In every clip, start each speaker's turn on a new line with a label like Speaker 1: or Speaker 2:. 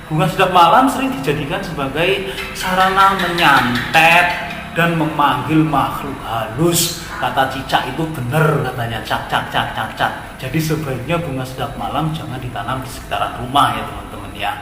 Speaker 1: Bunga sedap malam sering dijadikan sebagai sarana menyantet dan memanggil makhluk halus. Kata cicak itu benar katanya, cak cak cak cak cak. Jadi sebaiknya bunga sedap malam jangan ditanam di sekitaran rumah ya teman-teman ya.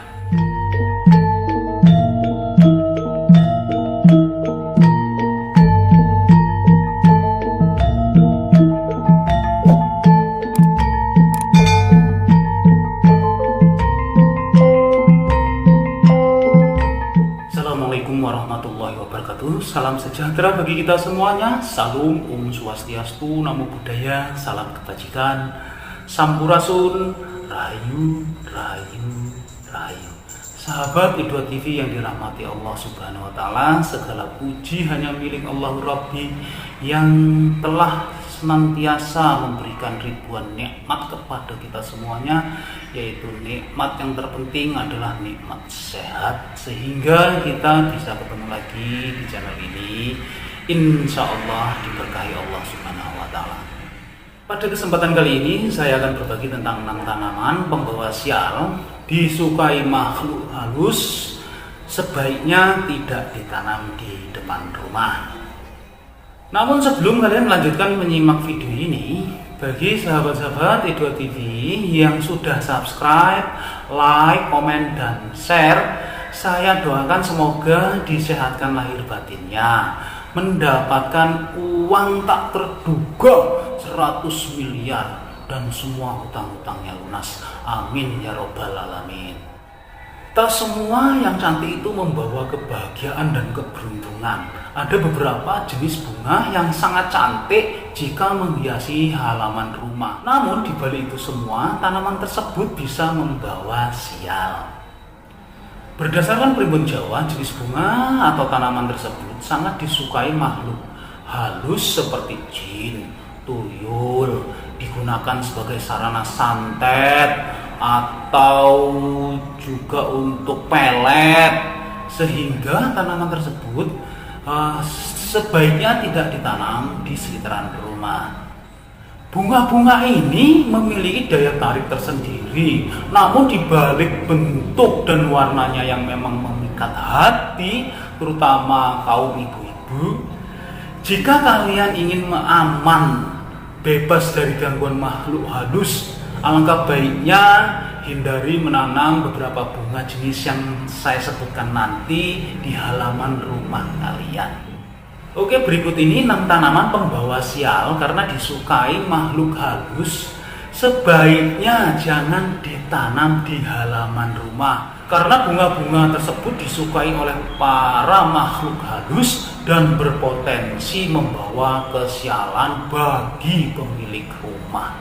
Speaker 1: Assalamualaikum warahmatullahi wabarakatuh. Salam sejahtera bagi kita semuanya. Salam Om Swastiastu, Namo Buddhaya, salam kebajikan, Sampurasun, Rahayu, Rahayu, Rahayu. Sahabat Idua TV yang dirahmati Allah Subhanahu wa Ta'ala, segala puji hanya milik Allah Rabbi yang telah senantiasa memberikan ribuan nikmat kepada kita semuanya, yaitu nikmat yang terpenting adalah nikmat sehat, sehingga kita bisa ketemu lagi di channel ini, insya Allah diberkahi Allah Subhanahu wa Ta'ala. Pada kesempatan kali ini saya akan berbagi tentang 6 tanaman pembawa sial disukai makhluk halus, sebaiknya tidak ditanam di depan rumah. Namun sebelum kalian melanjutkan menyimak video ini, bagi sahabat-sahabat Idua TV yang sudah subscribe, like, komen, dan share, saya doakan semoga disehatkan lahir batinnya, mendapatkan uang tak terduga 100 miliar dan semua hutang-hutangnya lunas. Amin ya robbal alamin. Tak semua yang cantik itu membawa kebahagiaan dan keberuntungan. Ada beberapa jenis bunga yang sangat cantik jika menghiasi halaman rumah. Namun di balik itu semua, tanaman tersebut bisa membawa sial. Berdasarkan primbon Jawa, jenis bunga atau tanaman tersebut sangat disukai makhluk halus seperti jin, tuyul, digunakan sebagai sarana santet atau juga untuk pelet, sehingga tanaman tersebut sebaiknya tidak ditanam di sekitaran rumah. Bunga-bunga ini memiliki daya tarik tersendiri, namun dibalik bentuk dan warnanya yang memang memikat hati, terutama kaum ibu-ibu, jika kalian ingin aman, bebas dari gangguan makhluk halus, alangkah baiknya hindari menanam beberapa bunga jenis yang saya sebutkan nanti di halaman rumah kalian. Oke, berikut ini 6 tanaman pembawa sial karena disukai makhluk halus, sebaiknya jangan ditanam di halaman rumah. Karena bunga-bunga tersebut disukai oleh para makhluk halus dan berpotensi membawa kesialan bagi pemilik rumah.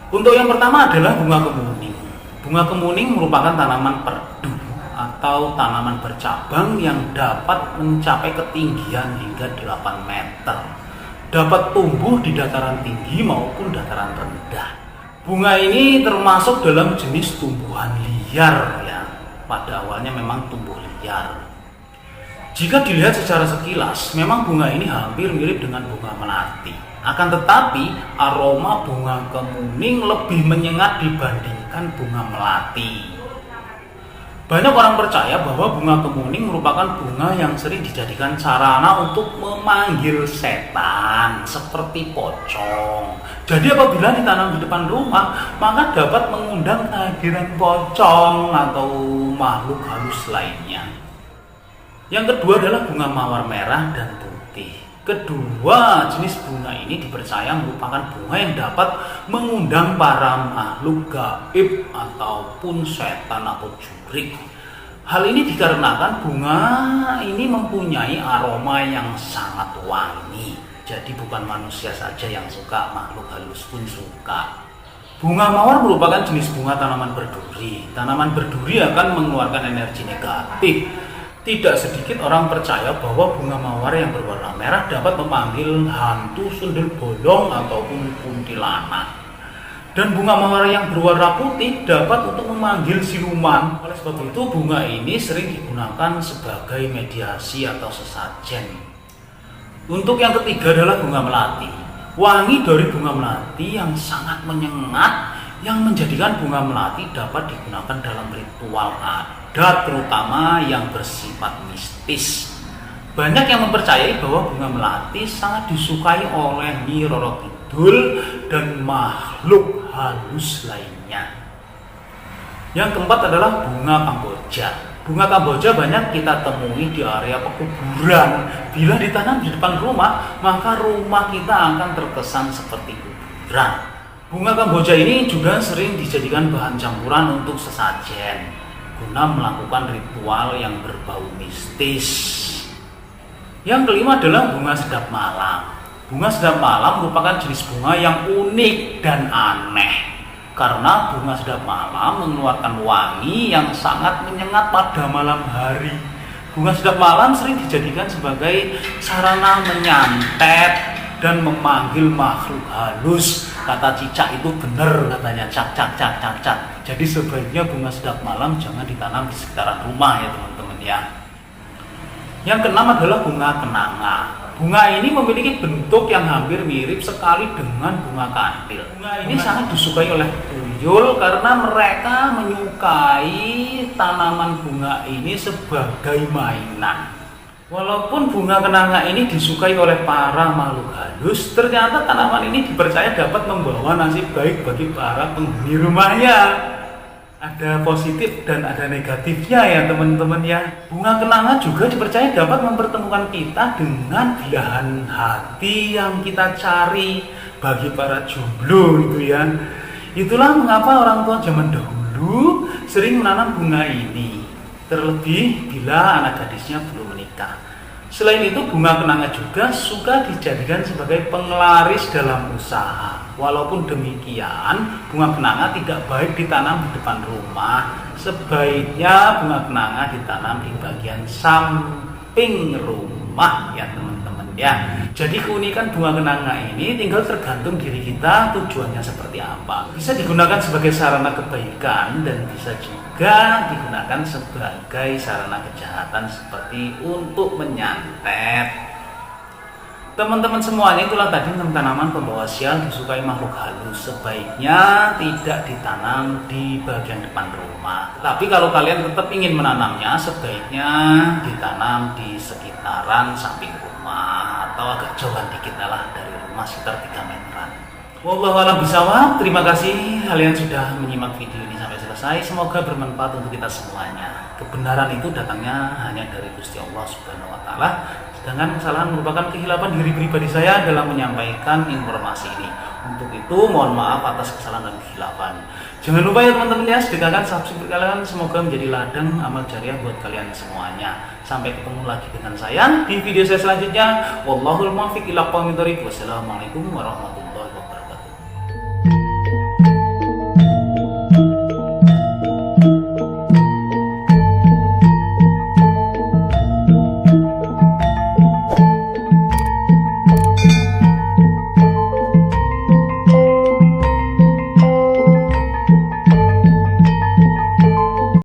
Speaker 1: Untuk yang pertama adalah bunga kemuning. Bunga kemuning merupakan tanaman perdu atau tanaman bercabang yang dapat mencapai ketinggian hingga 8 meter. Dapat tumbuh di dataran tinggi maupun dataran rendah. Bunga ini termasuk dalam jenis tumbuhan liar ya. Pada awalnya memang tumbuh liar. Jika dilihat secara sekilas, memang bunga ini hampir mirip dengan bunga melati. Akan tetapi aroma bunga kemuning lebih menyengat dibandingkan bunga melati. Banyak orang percaya bahwa bunga kemuning merupakan bunga yang sering dijadikan sarana untuk memanggil setan seperti pocong. Jadi apabila ditanam di depan rumah, maka dapat mengundang kehadiran pocong atau makhluk halus lainnya. Yang kedua adalah bunga mawar merah dan putih. Kedua jenis bunga ini dipercaya merupakan bunga yang dapat mengundang para makhluk gaib ataupun setan atau jurik. Hal ini dikarenakan bunga ini mempunyai aroma yang sangat wangi. Jadi bukan manusia saja yang suka, makhluk halus pun suka. Bunga mawar merupakan jenis bunga tanaman berduri. Tanaman berduri akan mengeluarkan energi negatif. Tidak sedikit orang percaya bahwa bunga mawar yang berwarna merah dapat memanggil hantu sundel bolong ataupun kuntilanak. Dan bunga mawar yang berwarna putih dapat untuk memanggil siluman. Oleh sebab itu bunga ini sering digunakan sebagai mediasi atau sesajen. Untuk yang ketiga adalah bunga melati. Wangi dari bunga melati yang sangat menyengat yang menjadikan bunga melati dapat digunakan dalam ritual adat, terutama yang bersifat mistis. Banyak yang mempercayai bahwa bunga melati sangat disukai oleh Nyi Roro Kidul dan makhluk halus lainnya. Yang keempat adalah bunga Kamboja. Bunga Kamboja banyak kita temui di area pekuburan. Bila ditanam di depan rumah, maka rumah kita akan terkesan seperti kuburan. Bunga Kamboja ini juga sering dijadikan bahan campuran untuk sesajen guna melakukan ritual yang berbau mistis. Yang kelima adalah bunga sedap malam. Bunga sedap malam merupakan jenis bunga yang unik dan aneh karena bunga sedap malam mengeluarkan wangi yang sangat menyengat pada malam hari. Bunga sedap malam sering dijadikan sebagai sarana menyantet dan memanggil makhluk halus. Kata cicak itu benar katanya, cak cak cak cak cak. Jadi sebaiknya bunga sedap malam jangan ditanam di sekitaran rumah ya teman-teman ya. Yang keenam adalah bunga kenanga. Bunga ini memiliki bentuk yang hampir mirip sekali dengan bunga kandil. Bunga ini sangat disukai oleh tuyul karena mereka menyukai tanaman bunga ini sebagai mainan. Walaupun bunga kenanga ini disukai oleh para makhluk halus, ternyata tanaman ini dipercaya dapat membawa nasib baik bagi para penghuni rumahnya. Ada positif dan ada negatifnya ya teman-teman ya. Bunga kenanga juga dipercaya dapat mempertemukan kita dengan belahan hati yang kita cari bagi para jomblo gitu ya. Itulah mengapa orang tua zaman dahulu sering menanam bunga ini, terlebih bila anak gadisnya belum menikah. Selain itu, bunga kenanga juga suka dijadikan sebagai penglaris dalam usaha. Walaupun demikian, bunga kenanga tidak baik ditanam di depan rumah. Sebaiknya bunga kenanga ditanam di bagian samping rumah ya teman-teman ya. Jadi keunikan bunga kenanga ini tinggal tergantung diri kita tujuannya seperti apa. Bisa digunakan sebagai sarana kebaikan dan bisa juga digunakan sebagai sarana kejahatan seperti untuk menyantet. Teman-teman semuanya, itulah tadi 6 tanaman pembawa sial disukai makhluk halus. Sebaiknya tidak ditanam di bagian depan rumah. Tapi kalau kalian tetap ingin menanamnya, sebaiknya ditanam di sekitaran samping rumah atau agak jauhan dikit lah dari rumah, sekitar 3 meteran. Wallahu a'lam bishawab. Terima kasih kalian sudah menyimak video ini sampai selesai. Semoga bermanfaat untuk kita semuanya. Kebenaran itu datangnya hanya dari Gusti Allah Subhanahu wa taala. Sedangkan kesalahan merupakan kehilapan diri pribadi saya dalam menyampaikan informasi ini. Untuk itu mohon maaf atas kesalahan dan kehilapan. Jangan lupa ya teman-teman ya, sedekahkan subscribe kalian, semoga menjadi ladang amal jariah buat kalian semuanya. Sampai ketemu lagi dengan saya di video saya selanjutnya. Wallahul muwaffiq ila aqwamit thoriq. Wassalamualaikum warahmatullahi wabarakatuh.